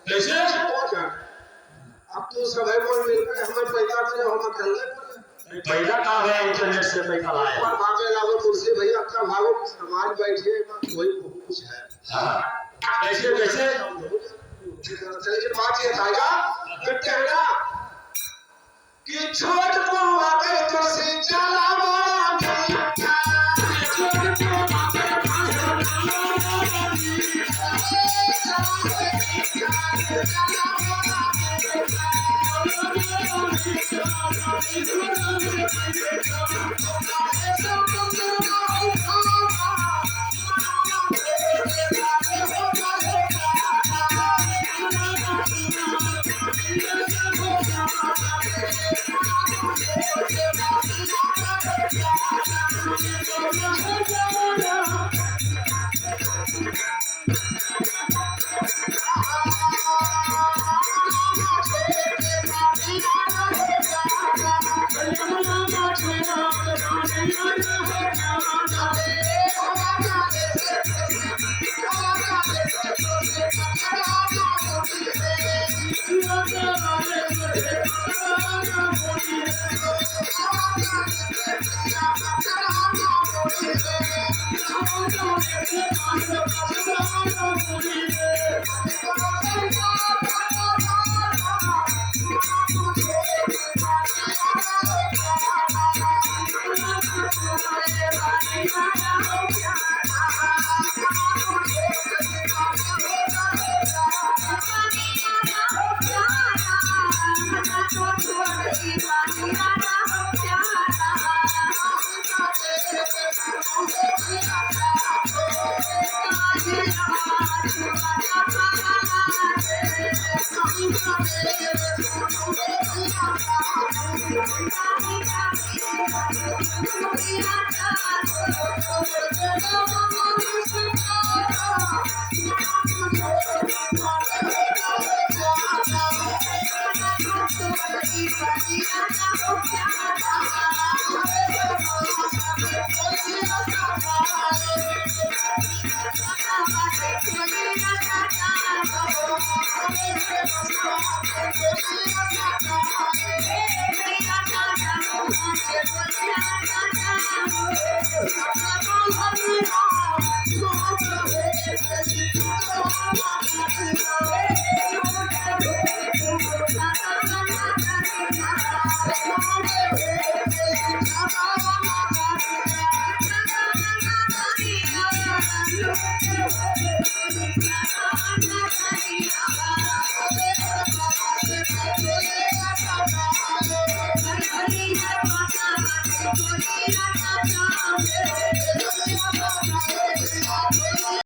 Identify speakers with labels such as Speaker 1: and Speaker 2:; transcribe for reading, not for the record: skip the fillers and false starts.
Speaker 1: कैसे
Speaker 2: अब तो सब है कोई मिलकर हमें पैसा दे हम कर ले
Speaker 1: पैसा कहाँ है इंटरनेट से पैसा लाए
Speaker 2: और भागे लागो तुलसी भैया का भागो समाज बैठे कोई बहुत कुछ है
Speaker 1: हाँ कैसे कैसे
Speaker 2: चलिए बात ये आएगा बेटे है ना कि छोट को आके तुलसी चला बड़ा छोट को
Speaker 3: Thank you.